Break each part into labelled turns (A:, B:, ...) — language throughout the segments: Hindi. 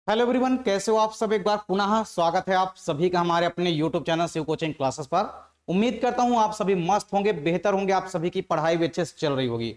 A: हेलो एवरीवन, कैसे हो आप सब। एक बार पुनः स्वागत है आप सभी का हमारे अपने YouTube channel Shiv coaching classes पर। उम्मीद करता हूं आप सभी मस्त होंगे, बेहतर होंगे, आप सभी की पढ़ाई भी अच्छे से चल रही होगी।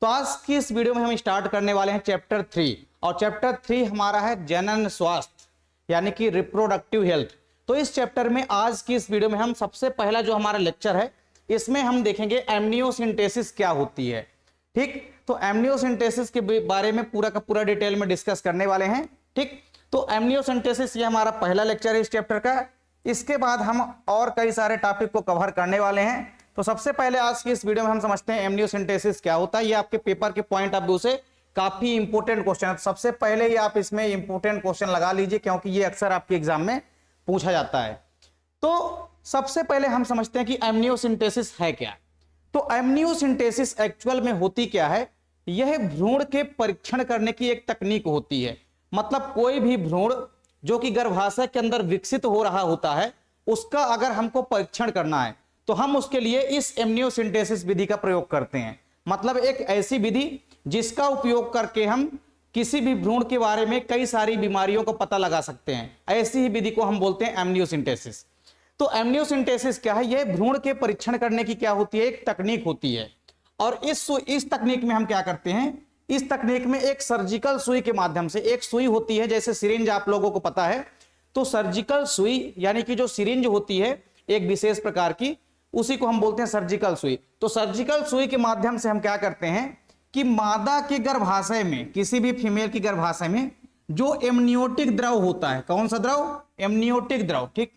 A: तो आज की इस वीडियो में हम स्टार्ट करने वाले हैं चैप्टर 3 और चैप्टर 3 हमारा है जनन स्वास्थ्य यानी कि रिप्रोडक्टिव हेल्थ। तो इस चैप्टर में आज की इस वीडियो में हम सबसे पहला जो हमारा लेक्चर है इसमें हम देखेंगे एमनियोसिंटेसिस क्या होती है। ठीक, तो एमनियोसिंटेसिस के बारे में पूरा का पूरा डिटेल में डिस्कस करने वाले हैं। ठीक, तो एमनियोसिंथेसिस ये हमारा पहला लेक्चर है इस चैप्टर का। इसके बाद हम और कई सारे टॉपिक को कवर करने वाले हैं। तो सबसे पहले आज की इस वीडियो में हम समझते हैं एमनियोसिंथेसिस क्या होता है। ये आपके पेपर के पॉइंट ऑफ व्यू से काफी इंपोर्टेंट क्वेश्चन है। सबसे पहले ये आप इसमें इंपोर्टेंट क्वेश्चन लगा लीजिए क्योंकि ये अक्सर आपके एग्जाम में पूछा जाता है। तो सबसे पहले हम समझते हैं कि एमनियोसिंथेसिस है क्या। तो एमनियोसिंथेसिस एक्चुअल में होती क्या है। यह भ्रूण के परीक्षण करने की एक तकनीक होती है। मतलब कोई भी भ्रूण जो कि गर्भाशय के अंदर विकसित हो रहा होता है उसका अगर हमको परीक्षण करना है तो हम उसके लिए इस एमनियोसिंथेसिस विधि का प्रयोग करते हैं। मतलब एक ऐसी विधि जिसका उपयोग करके हम किसी भी भ्रूण के बारे में कई सारी बीमारियों को पता लगा सकते हैं। ऐसी ही विधि को हम बोलते हैं एमनियोसिंथेसिस। तो एमनियोसिंथेसिस क्या है, यह भ्रूण के परीक्षण करने की क्या होती है, एक तकनीक होती है। और इस तकनीक में हम क्या करते हैं, इस तकनीक में एक सर्जिकल सुई के माध्यम से, एक सुई होती है जैसे सिरिंज आप लोगों को पता है, तो सर्जिकल सुई यानी कि जो सिरिंज होती है एक विशेष प्रकार की, उसी को हम बोलते हैं सर्जिकल सुई। तो सर्जिकल सुई के माध्यम से हम क्या करते हैं कि मादा के गर्भाशय में, किसी भी फीमेल की गर्भाशय में जो एमनियोटिक द्रव होता है, कौन सा द्रव, एमनियोटिक द्रव। ठीक,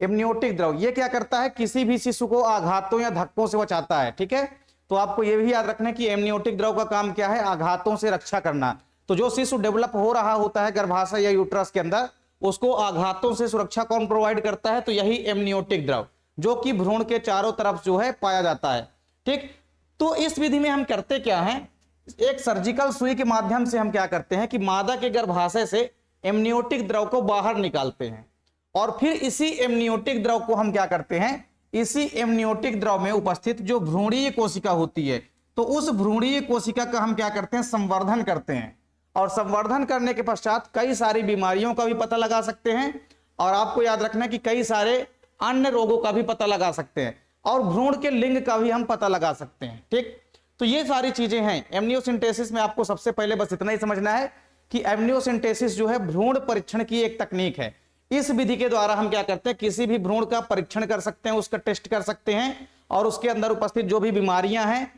A: एमनियोटिक द्रव ये क्या करता है, किसी भी शिशु को आघातों या धक्कों से बचाता है। ठीक है, तो आपको यह भी याद रखना है कि एमनियोटिक द्रव का काम क्या है, आघातों से रक्षा करना। तो जो शिशु डेवलप हो रहा होता है गर्भाशय या यूट्रस के अंदर, उसको आघातों से सुरक्षा कौन प्रोवाइड करता है, तो यही एमनियोटिक द्रव जो कि भ्रूण के चारों तरफ जो है पाया जाता है। ठीक, तो इस विधि में हम करते क्या है, एक सर्जिकल सुई के माध्यम से हम क्या करते हैं कि मादा के गर्भाशय से एमनियोटिक द्रव को बाहर निकालते हैं और फिर इसी एमनियोटिक द्रव को हम क्या करते हैं, इसी एमनियोटिक द्रव में उपस्थित जो भ्रूणीय कोशिका होती है, तो उस भ्रूणीय कोशिका का हम क्या करते हैं, संवर्धन करते हैं। और संवर्धन करने के पश्चात कई सारी बीमारियों का भी पता लगा सकते हैं और आपको याद रखना है कि कई सारे अन्य रोगों का भी पता लगा सकते हैं और भ्रूण के लिंग का भी हम पता लगा सकते हैं। ठीक, तो ये सारी चीजें हैं एमनियोसिंथेसिस में। आपको सबसे पहले बस इतना ही समझना है कि एमनियोसिंथेसिस जो है भ्रूण परीक्षण की एक तकनीक है। इस विधि के द्वारा हम क्या करते हैं, किसी भी भ्रूण का परीक्षण कर सकते हैं, उसका टेस्ट कर सकते हैं और उसके अंदर उपस्थित जो भी बीमारियां हैं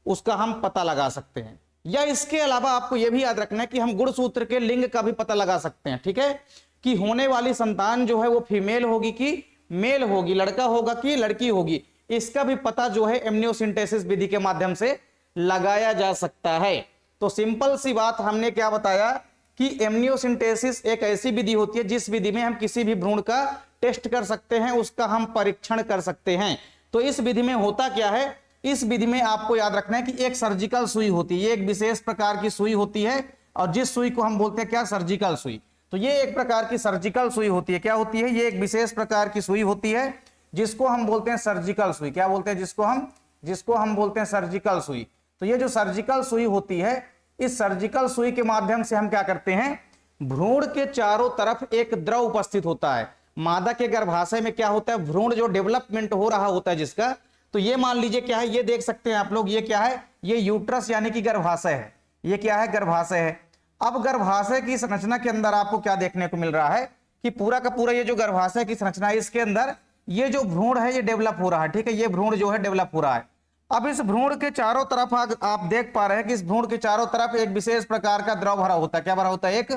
A: उसका हम पता लगा सकते हैं। या इसके अलावा आपको यह भी याद रखना है कि हम गुणसूत्र के लिंग का भी पता लगा सकते हैं। ठीक है, कि होने वाली संतान जो है वो फीमेल होगी कि मेल होगी, लड़का होगा कि लड़की होगी, इसका भी पता जो है एमनियोसिंथेसिस विधि के माध्यम से लगाया जा सकता है। तो सिंपल सी बात हमने क्या बताया कि एमनियोसिंथेसिस एक ऐसी विधि होती है जिस विधि में हम किसी भी भ्रूण का टेस्ट कर सकते हैं, उसका हम परीक्षण कर सकते हैं। तो इस विधि में होता क्या है, इस विधि में आपको याद रखना है कि एक सर्जिकल सुई होती है, एक विशेष प्रकार की सुई होती है और जिस सुई को हम बोलते हैं क्या, सर्जिकल सुई। तो ये एक प्रकार की सर्जिकल सुई होती है। क्या होती है, ये एक विशेष प्रकार की सुई होती है जिसको हम बोलते हैं सर्जिकल सुई। क्या बोलते हैं, जिसको हम बोलते हैं सर्जिकल सुई। तो ये जो सर्जिकल सुई होती है, इस सर्जिकल सुई के माध्यम से हम क्या करते हैं, भ्रूण के चारों तरफ एक द्रव उपस्थित होता है। मादा के गर्भाशय में क्या होता है, भ्रूण जो डेवलपमेंट हो रहा होता है जिसका, तो ये मान लीजिए क्या है, ये देख सकते हैं आप लोग, ये क्या है, ये यूट्रस यानी कि गर्भाशय है। ये क्या है, गर्भाशय है। अब गर्भाशय की संरचना के अंदर आपको क्या देखने को मिल रहा है कि पूरा का पूरा ये जो गर्भाशय की संरचना है इसके अंदर ये जो भ्रूण है ये डेवलप हो रहा है। ठीक है, ये भ्रूण जो है डेवलप हो रहा है। अब इस भ्रूण के चारों तरफ आप देख पा रहे हैं कि इस भ्रूण के चारों तरफ एक विशेष प्रकार का द्रव भरा होता है। क्या भरा होता है, एक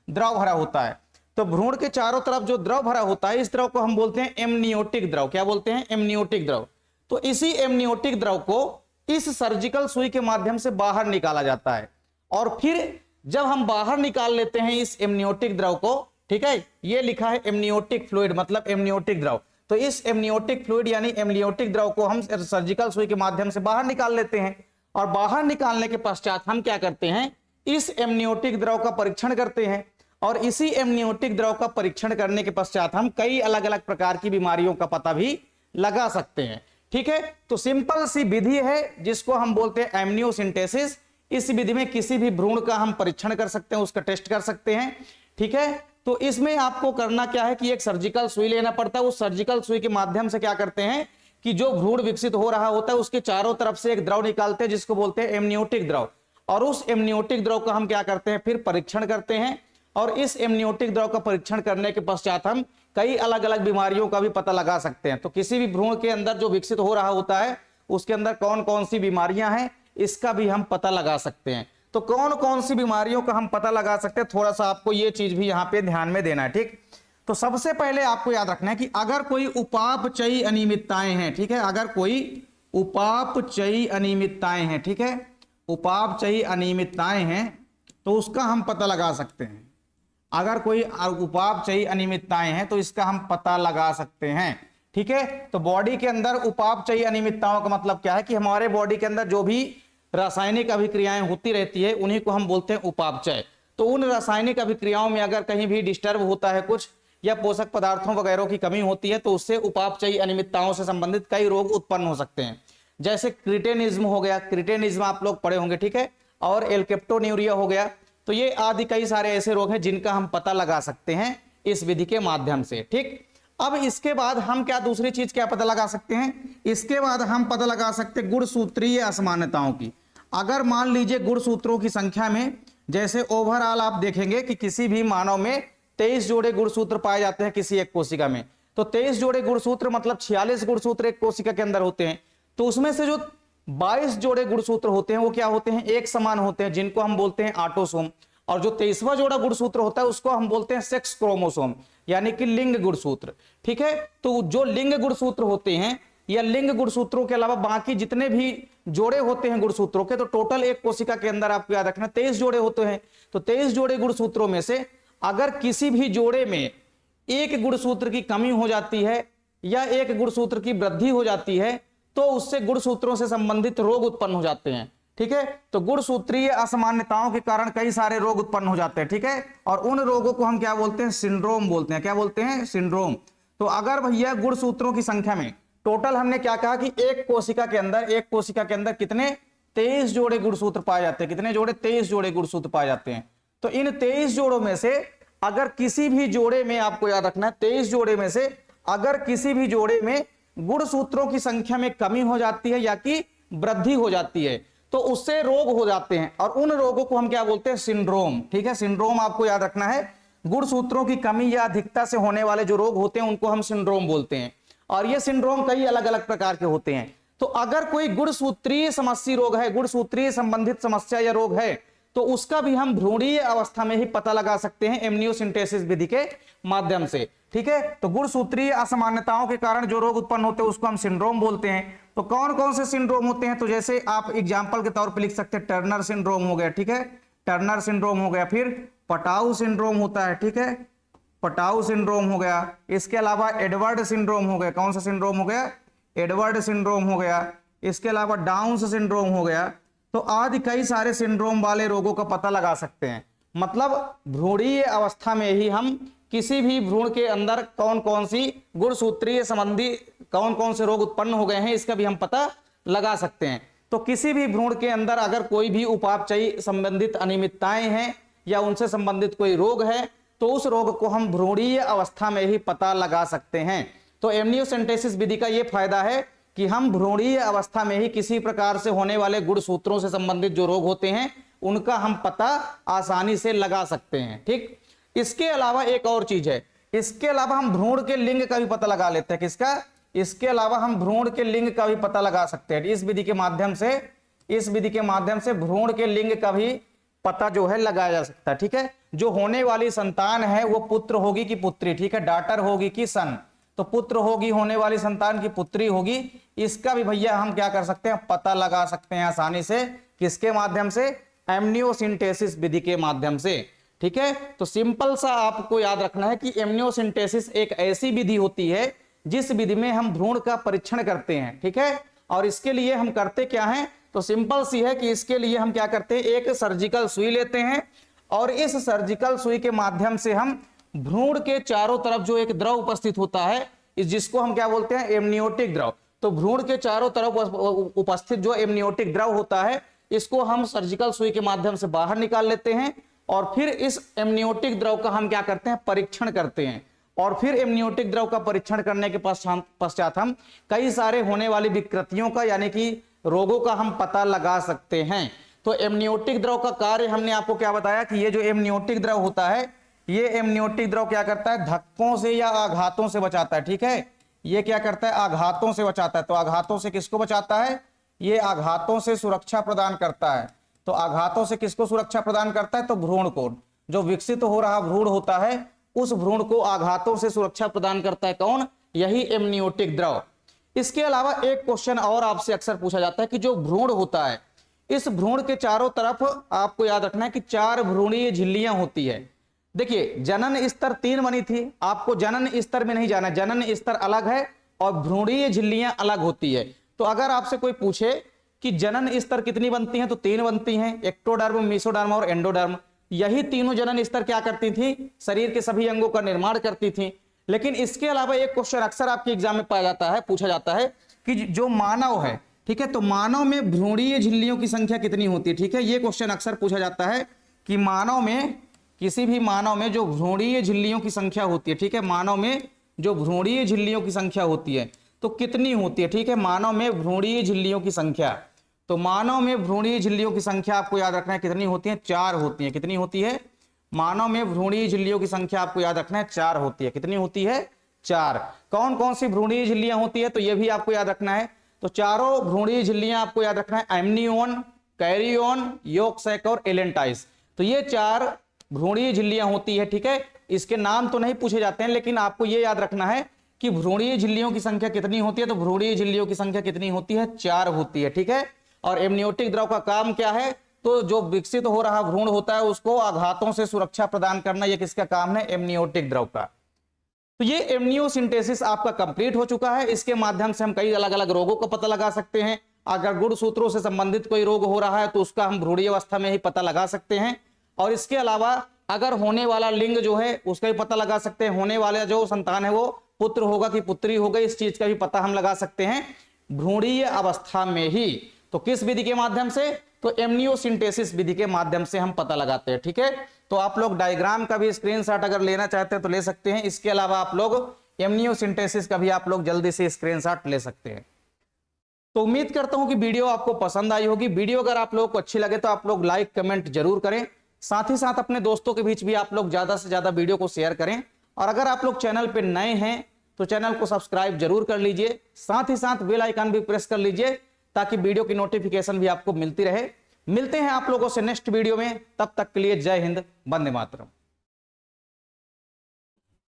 A: द्रव भरा होता है। तो भ्रूण के चारों तरफ जो द्रव भरा होता है इस द्रव को हम बोलते हैं एमनियोटिक द्रव। क्या बोलते हैं, एमनियोटिक द्रव। तो इसी एमनियोटिक द्रव को इस सर्जिकल सुई के माध्यम से बाहर निकाला जाता है और फिर जब हम बाहर निकाल लेते हैं इस एमनियोटिक द्रव को, ठीक है, ये लिखा है एमनियोटिक फ्लूइड मतलब एमनियोटिक द्रव। तो इस एमनियोटिक फ्लूइड यानी एमनियोटिक द्रव को हम सर्जिकल सुई के माध्यम से बाहर निकाल लेते हैं और बाहर निकालने के पश्चात हम क्या करते हैं, इस एमनियोटिक द्रव का परीक्षण करते हैं और इसी एमनियोटिक द्रव का परीक्षण करने के पश्चात हम कई अलग अलग प्रकार की बीमारियों का पता भी लगा सकते हैं। ठीक है, तो सिंपल सी विधि है जिसको हम बोलते हैं एमनियोसिंथेसिस। इस विधि में किसी भी भ्रूण का हम परीक्षण कर सकते हैं, उसका टेस्ट कर सकते हैं। ठीक है। तो इसमें आपको करना क्या है कि एक सर्जिकल सुई लेना पड़ता है। उस सर्जिकल सुई के माध्यम से क्या करते हैं कि जो भ्रूण विकसित हो रहा होता है उसके चारों तरफ से एक द्रव निकालते हैं जिसको बोलते हैं एमनियोटिक द्रव, और उस एमनियोटिक द्रव का हम क्या करते हैं फिर परीक्षण करते हैं, और इस एमनियोटिक द्रव का परीक्षण करने के पश्चात हम कई अलग अलग बीमारियों का भी पता लगा सकते हैं। तो किसी भी भ्रूण के अंदर जो विकसित हो रहा होता है उसके अंदर कौन कौन सी बीमारियां हैं इसका भी हम पता लगा सकते हैं। तो कौन कौन सी बीमारियों का हम पता लगा सकते हैं, थोड़ा सा आपको ये चीज भी यहाँ पे ध्यान में देना है, ठीक। तो सबसे पहले आपको याद रखना है कि अगर कोई उपापचयी अनियमितताएं हैं, ठीक है, अगर कोई उपापचयी अनियमितताएं हैं, ठीक है, उपापचयी अनियमितताएं हैं तो उसका हम पता लगा सकते हैं। अगर कोई उपापचयी अनियमितताएं हैं तो इसका हम पता लगा सकते हैं, ठीक है। तो बॉडी के अंदर उपापचयी अनियमितताओं का मतलब क्या है कि हमारे बॉडी के अंदर जो भी रासायनिक अभिक्रियाएं होती रहती है उन्हीं को हम बोलते हैं उपापचय। तो उन रासायनिक अभिक्रियाओं में अगर कहीं भी डिस्टर्ब होता है कुछ, या पोषक पदार्थों वगैरह की कमी होती है तो उससे उपापचयी अनियमितताओं से संबंधित कई रोग उत्पन्न हो सकते हैं। जैसे क्रिटेनिज्म हो गया, क्रिटेनिज्म आप लोग पढ़े होंगे, ठीक है, और एल्केप्टोन्यूरिया हो गया। तो ये आदि कई सारे ऐसे रोग हैं जिनका हम पता लगा सकते हैं इस विधि के माध्यम से, ठीक। अब इसके बाद हम क्या दूसरी चीज क्या पता लगा सकते हैं, इसके बाद हम पता लगा सकते हैं गुणसूत्रीय असामान्यताओं की। अगर मान लीजिए गुणसूत्रों की संख्या में, जैसे ओवरऑल आप देखेंगे कि किसी भी मानव में 23 जोड़े गुणसूत्र पाए जाते हैं किसी एक कोशिका में, तो 23 जोड़े गुणसूत्र मतलब 46 गुणसूत्र एक कोशिका के अंदर होते हैं। तो उसमें से जो 22 जोड़े गुणसूत्र होते हैं वो क्या होते हैं, एक समान होते हैं, जिनको हम बोलते हैं ऑटोसोम। और जो 23वां जोड़ा गुणसूत्र होता है उसको हम बोलते हैं सेक्स क्रोमोसोम, यानी कि लिंग गुणसूत्र, ठीक है। तो जो लिंग गुणसूत्र होते हैं या लिंग गुणसूत्रों के अलावा बाकी जितने भी जोड़े होते हैं गुणसूत्रों के, तो टोटल एक कोशिका के अंदर आपको याद रखना 23 जोड़े होते हैं। तो 23 जोड़े गुणसूत्रों में से अगर किसी भी जोड़े में एक गुणसूत्र की कमी हो जाती है या एक गुणसूत्र की वृद्धि हो जाती है तो उससे गुणसूत्रों से संबंधित रोग उत्पन्न हो जाते हैं, ठीक है। तो गुणसूत्रीय असामान्यताओं के कारण कई सारे रोग उत्पन्न हो जाते हैं, ठीक है, और उन रोगों को हम क्या बोलते हैं, सिंड्रोम बोलते हैं। क्या बोलते हैं, सिंड्रोम। तो अगर भैया गुणसूत्रों की संख्या में टोटल हमने क्या कहा कि एक कोशिका के अंदर कितने 23 जोड़े गुणसूत्र पाए जाते हैं, कितने जोड़े 23 जोड़े गुणसूत्र पाए जाते हैं। तो इन 23 जोड़ों में से अगर किसी भी जोड़े में, आपको याद रखना है 23 जोड़े में से अगर किसी भी जोड़े में गुणसूत्रों की संख्या में कमी हो जाती है या कि वृद्धि हो जाती है तो उससे रोग हो जाते हैं, और उन रोगों को हम क्या बोलते हैं, सिंड्रोम, ठीक है। सिंड्रोम आपको याद रखना है, गुणसूत्रों की कमी या अधिकता से होने वाले जो रोग होते हैं उनको हम सिंड्रोम बोलते हैं, और ये सिंड्रोम कई अलग अलग प्रकार के होते हैं। तो अगर कोई गुणसूत्रीय समस्या रोग है, गुणसूत्रीय संबंधित समस्या या रोग है, तो उसका भी हम भ्रूणीय अवस्था में ही पता लगा सकते हैं एमनियोसिंथेसिस विधि के माध्यम से, ठीक है। तो गुणसूत्रीय असामान्यताओं के कारण जो रोग उत्पन्न होते हैं उसको हम सिंड्रोम बोलते हैं। तो कौन कौन से सिंड्रोम होते हैं, तो जैसे आप एग्जांपल के तौर पे लिख सकते हैं, टर्नर सिंड्रोम हो गया, ठीक है, टर्नर सिंड्रोम हो गया, फिर पटाऊ सिंड्रोम होता है, ठीक है, पटाऊ सिंड्रोम हो गया। इसके अलावा एडवर्ड सिंड्रोम हो गया, कौन सा सिंड्रोम हो गया, एडवर्ड सिंड्रोम हो गया। इसके अलावा डाउन्स सिंड्रोम हो गया। तो आदि कई सारे सिंड्रोम वाले रोगों का पता लगा सकते हैं। मतलब भ्रूणीय अवस्था में ही हम किसी भी भ्रूण के अंदर कौन कौन सी गुणसूत्रीय संबंधी कौन कौन से रोग उत्पन्न हो गए हैं इसका भी हम पता लगा सकते हैं। तो किसी भी भ्रूण के अंदर अगर कोई भी उपापचयी संबंधित अनियमितताएं हैं या उनसे संबंधित कोई रोग है तो उस रोग को हम भ्रूणीय अवस्था में ही पता लगा सकते हैं। तो एमनियोसेंटेसिस विधि का यह फायदा है कि हम भ्रूणीय अवस्था में ही किसी प्रकार से होने वाले गुणसूत्रों से संबंधित जो रोग होते हैं उनका हम पता आसानी से लगा सकते हैं, ठीक। इसके अलावा एक और चीज है, इसके अलावा हम भ्रूण के लिंग का भी पता लगा लेते हैं। किसका, इसके अलावा हम भ्रूण के लिंग का भी पता लगा सकते हैं। इस विधि के माध्यम से भ्रूण के लिंग का भी पता जो है लगाया जा सकता है, ठीक है। जो होने वाली संतान है वो पुत्र होगी कि पुत्री, ठीक है, डॉटर होगी कि सन, तो पुत्र होगी होने वाली संतान की पुत्री होगी, इसका भी भैया हम क्या कर सकते हैं, पता लगा सकते हैं आसानी से। किसके माध्यम से, एमनियोसिंथेसिस विधि के माध्यम से, ठीक है। तो सिंपल सा आपको याद रखना है कि एमनियोसिंथेसिस एक ऐसी विधि होती है जिस विधि में हम भ्रूण का परीक्षण करते हैं, ठीक है। और इसके लिए हम करते क्या हैं, तो सिंपल सी है कि इसके लिए हम क्या करते हैं, एक सर्जिकल सुई लेते हैं और इस सर्जिकल सुई के माध्यम से हम भ्रूण के चारों तरफ जो एक द्रव उपस्थित होता है जिसको हम क्या बोलते हैं, एमनियोटिक द्रव। तो भ्रूण के चारों तरफ उपस्थित जो एमनियोटिक द्रव होता है इसको हम सर्जिकल सुई के माध्यम से बाहर निकाल लेते हैं और फिर इस एमनियोटिक द्रव का हम क्या करते हैं, परीक्षण करते हैं। और फिर एमनियोटिक द्रव का परीक्षण करने के पश्चात हम कई सारे होने वाली विकृतियों का यानी कि रोगों का हम पता लगा सकते हैं। तो एमनियोटिक द्रव का कार्य हमने आपको क्या बताया कि ये जो एमनियोटिक द्रव होता है, ये एमनियोटिक द्रव क्या करता है, धक्कों से या आघातों से बचाता है। ठीक है, ये क्या करता है, आघातों से बचाता है। तो आघातों से किसको बचाता है, ये आघातों से सुरक्षा प्रदान करता है। तो आघातों से किसको सुरक्षा प्रदान करता है, तो भ्रूण को। जो विकसित हो रहा भ्रूण होता है उस भ्रूण को आघातों से सुरक्षा प्रदान करता है कौन, यही एमनियोटिक द्रव। इसके अलावा एक क्वेश्चन और आपसे अक्सर पूछा जाता है कि जो भ्रूण होता है, इस भ्रूण के चारों तरफ आपको याद रखना है कि 4 भ्रूणीय झिल्लियां होती है। देखिए जनन स्तर 3 बनी थी, आपको जनन स्तर में नहीं जाना, जनन स्तर अलग है और भ्रूणीय झिल्लियां अलग होती है। तो अगर आपसे कोई पूछे कि जनन स्तर कितनी बनती हैं, तो 3 बनती हैं, एक्टोडर्म, मेसोडर्म और एंडोडर्म। यही तीनों जनन स्तर क्या करती थी, शरीर के सभी अंगों का निर्माण करती थी। लेकिन इसके अलावा एक क्वेश्चन अक्सर आपके एग्जाम में पाया जाता है, पूछा जाता है कि जो मानव है, ठीक है, तो मानव में भ्रूणीय झिल्लियों की संख्या कितनी होती है। ठीक है, ये क्वेश्चन अक्सर पूछा जाता है कि मानव में, किसी भी मानव में जो भ्रूणीय झिल्लियों की संख्या होती है, ठीक है, मानव में जो भ्रूणीय झिल्लियों की संख्या होती है तो कितनी होती है। ठीक है, मानव में भ्रूणीय झिल्लियों की संख्या, तो मानव में भ्रूणीय झिल्लियों की संख्या आपको याद रखना है कितनी होती है, 4 होती है। कितनी होती है, मानव में भ्रूणीय झिल्लियों की संख्या आपको याद रखना है 4 होती है। कितनी होती है, 4। कौन कौन सी भ्रूणीय झिल्लियां होती है, तो ये भी आपको याद रखना है। तो चारों भ्रूणीय झिल्लियां आपको याद रखना है, एमनियोन, कैरियोन, यॉर्क सैक और एलेंटाइस। तो ये 4 भ्रूणीय झिल्लियां होती है। ठीक है, इसके नाम तो नहीं पूछे जाते हैं, लेकिन आपको ये याद रखना है कि भ्रूणीय झिल्लियों की संख्या कितनी होती है, तो भ्रूणीय झिल्लियों की संख्या कितनी होती है, 4 होती है। ठीक है, और एमनियोटिक द्रव का काम क्या है, तो जो विकसित हो रहा भ्रूण होता है उसको आघातों से सुरक्षा प्रदान करना, ये किसका काम है, एमनियोटिक द्रव का। तो ये एमनियोसिंथेसिस आपका कंप्लीट हो चुका है। इसके माध्यम से हम कई अलग अलग रोगों का पता लगा सकते हैं। अगर गुणसूत्रों से संबंधित कोई रोग हो रहा है तो उसका हम भ्रूणीय अवस्था में ही पता लगा सकते हैं। और इसके अलावा अगर होने वाला लिंग जो है उसका भी पता लगा सकते हैं, होने वाला जो संतान है वो पुत्र होगा कि पुत्री होगा, इस चीज का भी पता हम लगा सकते हैं भ्रूणीय अवस्था में ही। तो किस विधि के माध्यम से, तो एमनियोसिंथेसिस विधि के माध्यम से हम पता लगाते हैं। ठीक है, तो आप लोग डायग्राम का भी स्क्रीनशॉट अगर लेना चाहते हैं तो ले सकते हैं। इसके अलावा आप लोग एमनियोसिंथेसिस का भी आप लोग जल्दी से स्क्रीनशॉट ले सकते हैं। तो उम्मीद करता हूं कि वीडियो आपको पसंद आई होगी। वीडियो अगर आप लोगों को अच्छी लगे तो आप लोग लाइक कमेंट जरूर करें। साथ ही साथ अपने दोस्तों के बीच भी आप लोग ज्यादा से ज्यादा वीडियो को शेयर करें। और अगर आप लोग चैनल पे नए हैं तो चैनल को सब्सक्राइब जरूर कर लीजिए। साथ ही साथ बेल आइकन भी प्रेस कर लीजिए ताकि वीडियो की नोटिफिकेशन भी आपको मिलती रहे। मिलते हैं आप लोगों से नेक्स्ट वीडियो में, तब तक के लिए जय हिंद, वंदे मातरम।